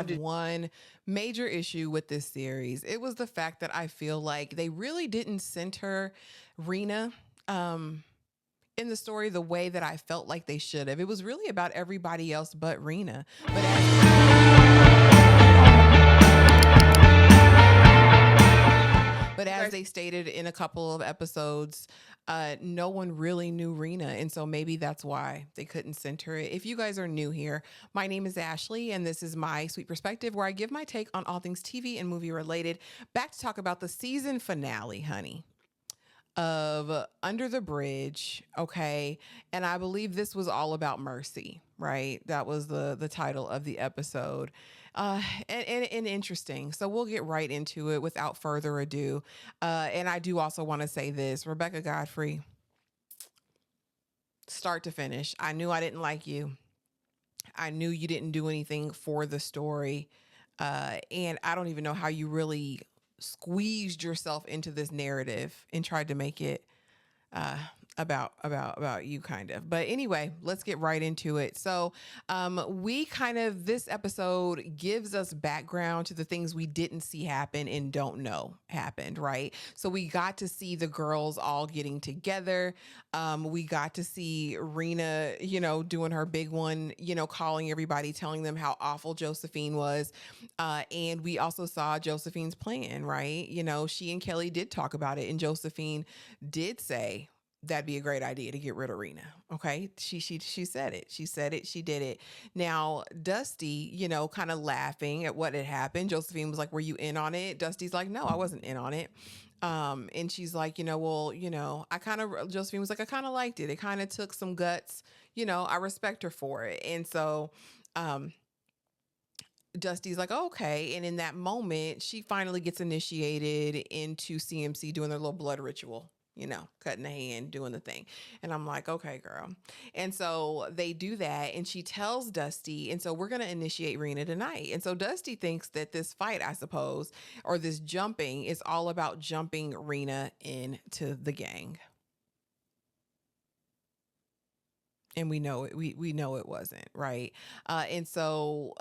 have one major issue with this series. It was the fact that I feel like they really didn't center Reena in the story the way that I felt like they should have. It was really about everybody else but Reena. But as they stated in a couple of episodes, no one really knew Reena. And so maybe that's why they couldn't center it. If you guys are new here, my name is Ashley, and this is my sweet perspective where I give my take on all things TV and movie related. Back to talk about the season finale, honey, of Under the Bridge. Okay. And I believe this was all about mercy, right? That was the title of the episode. And interesting. So we'll get right into it without further ado. And I do also want to say this, Rebecca Godfrey, start to finish, I knew I didn't like you. I knew you didn't do anything for the story. And I don't even know how you really squeezed yourself into this narrative and tried to make it about you, kind of. But anyway, let's get right into it. So we kind of, this episode gives us background to the things we didn't see happen and don't know happened, right? So we got to see the girls all getting together. We got to see Reena, doing her big one, calling everybody, telling them how awful Josephine was. And we also saw Josephine's plan, right? She and Kelly did talk about it, and Josephine did say that'd be a great idea to get rid of Reena. Okay. She said it. She said it. She did it. Now, Dusty, kind of laughing at what had happened. Josephine was like, were you in on it? Dusty's like, no, I wasn't in on it. And she's like, Josephine was like, I kind of liked it. It kind of took some guts. I respect her for it. And so, Dusty's like, oh, okay. And in that moment, she finally gets initiated into CMC doing their little blood ritual, cutting the hand, doing the thing. And I'm like, okay, girl. And so they do that, and she tells Dusty, and so we're going to initiate Reena tonight. And so Dusty thinks that this fight, I suppose, or this jumping is all about jumping Reena into the gang. And we know it. We know it wasn't, right. And so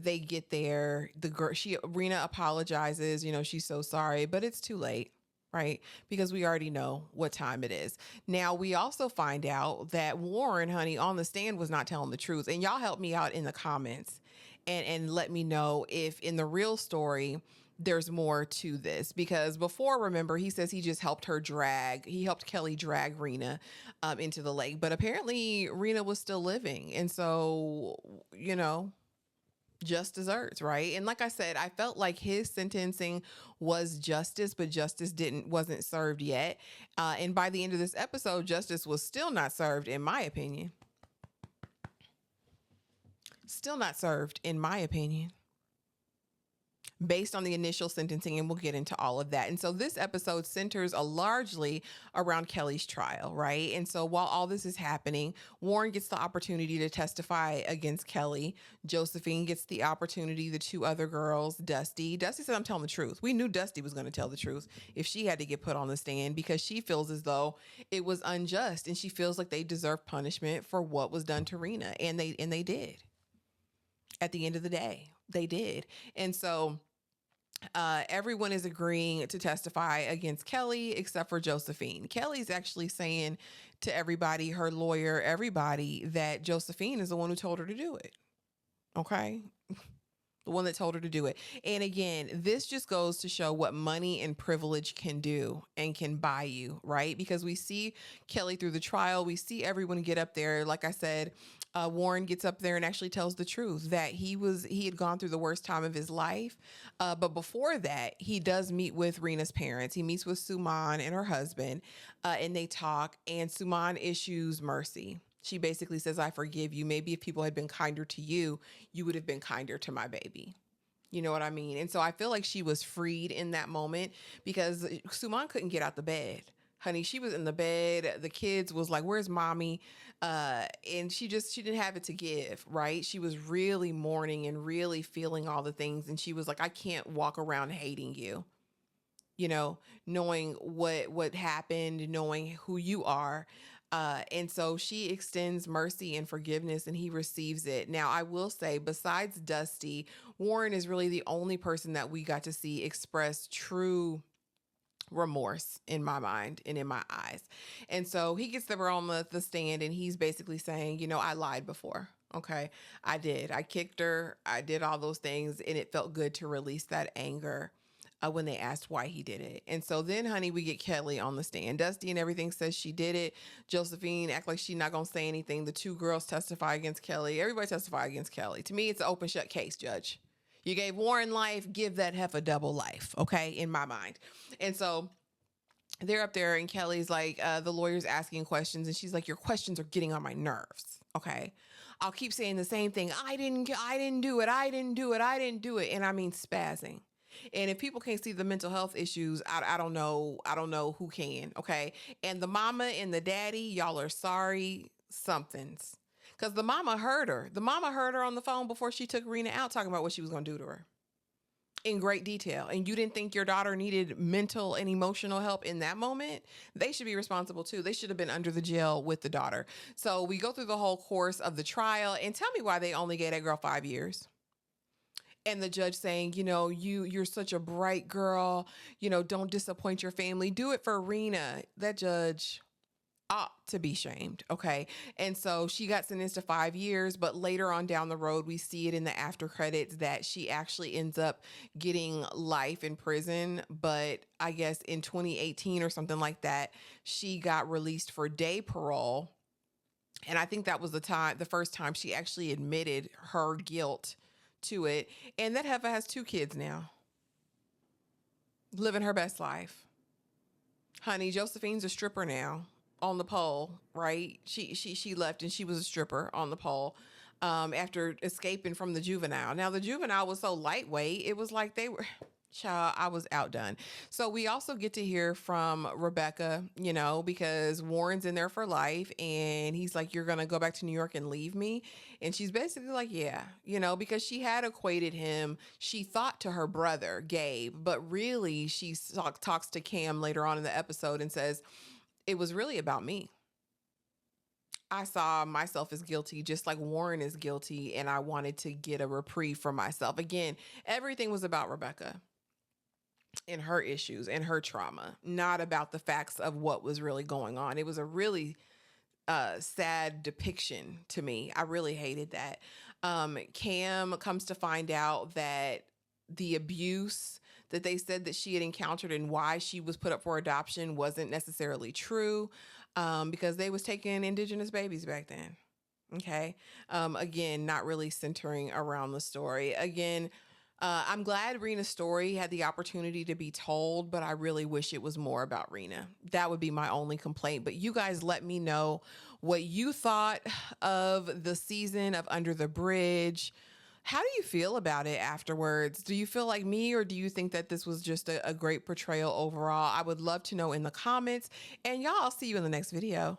they get there. The girl, Reena apologizes. She's so sorry, but it's too late, right? Because we already know what time it is. Now we also find out that Warren, honey, on the stand was not telling the truth. And y'all help me out in the comments and let me know if in the real story there's more to this, because before, remember, he says he just helped Kelly drag Reena into the lake, but apparently Reena was still living. And so, just desserts, right? And like I said, I felt like his sentencing was justice, but justice wasn't served yet. And by the end of this episode, justice was still not served, in my opinion. Still not served, in my opinion, based on the initial sentencing, and we'll get into all of that. And so this episode centers largely around Kelly's trial, right? And so while all this is happening, Warren gets the opportunity to testify against Kelly. Josephine gets the opportunity, the two other girls, Dusty said, I'm telling the truth. We knew Dusty was going to tell the truth if she had to get put on the stand, because she feels as though it was unjust, and she feels like they deserve punishment for what was done to Reena. And they did. At the end of the day, they did. And so everyone is agreeing to testify against Kelly except for Josephine. Kelly's actually saying to everybody, her lawyer, everybody, that Josephine is the one who told her to do it. Okay. The one that told her to do it. And again, this just goes to show what money and privilege can do and can buy you, right? Because we see Kelly through the trial. We see everyone get up there. Like I said, Warren gets up there and actually tells the truth that he had gone through the worst time of his life. But before that, he does meet with Reena's parents. He meets with Suman and her husband, and they talk, and Suman issues mercy. She basically says, I forgive you. Maybe if people had been kinder to you, you would have been kinder to my baby. You know what I mean? And so I feel like she was freed in that moment, because Suman couldn't get out the bed. Honey, she was in the bed. The kids was like, where's mommy? And she didn't have it to give, right? She was really mourning and really feeling all the things. And she was like, I can't walk around hating you, knowing what happened, knowing who you are. And so she extends mercy and forgiveness, and he receives it. Now, I will say, besides Dusty, Warren is really the only person that we got to see express true remorse in my mind and in my eyes. And so he gets there on the stand, and he's basically saying, I lied before. Okay, I did. I kicked her. I did all those things, and it felt good to release that anger when they asked why he did it. And so then, honey, we get Kelly on the stand. Dusty and everything says she did it. Josephine act like she's not going to say anything. The two girls testify against Kelly. Everybody testify against Kelly. To me, it's an open shut case, Judge. You gave Warren life, give that heifer double life, okay, in my mind. And so they're up there, and Kelly's like, the lawyer's asking questions, and she's like, your questions are getting on my nerves, okay? I'll keep saying the same thing. I didn't do it. I didn't do it. I didn't do it. And I mean spazzing. And if people can't see the mental health issues, I don't know. I don't know who can, okay? And the mama and the daddy, y'all are sorry somethings. Because the mama heard her. The mama heard her on the phone before she took Reena out, talking about what she was going to do to her in great detail. And you didn't think your daughter needed mental and emotional help in that moment? They should be responsible too. They should have been under the jail with the daughter. So we go through the whole course of the trial, and tell me why they only gave that girl 5 years. And the judge saying, you're such a bright girl, don't disappoint your family. Do it for Reena. That judge ought to be shamed. Okay. And so she got sentenced to 5 years, but later on down the road, we see it in the after credits that she actually ends up getting life in prison. But I guess in 2018 or something like that, she got released for day parole. And I think that was the first time she actually admitted her guilt to it. And that heifer has 2 kids now, living her best life. Honey, Josephine's a stripper now. On the pole, right? She left, and she was a stripper on the pole after escaping from the juvenile. Now, the juvenile was so lightweight, it was like they were, child, I was outdone. So we also get to hear from Rebecca, because Warren's in there for life, and he's like, you're going to go back to New York and leave me? And she's basically like, yeah, because she had equated him, she thought, to her brother, Gabe, but really she talks to Cam later on in the episode and says, it was really about me. I saw myself as guilty, just like Warren is guilty, and I wanted to get a reprieve for myself. Again, everything was about Rebecca and her issues and her trauma, not about the facts of what was really going on. It was a really sad depiction to me. I really hated that. Cam comes to find out that the abuse that they said that she had encountered and why she was put up for adoption wasn't necessarily true, because they was taking indigenous babies back then. Okay. Again, not really centering around the story. Again, I'm glad Reena's story had the opportunity to be told, but I really wish it was more about Reena. That would be my only complaint. But you guys let me know what you thought of the season of Under the Bridge. How do you feel about it afterwards? Do you feel like me, or do you think that this was just a great portrayal overall? I would love to know in the comments. And y'all, I'll see you in the next video.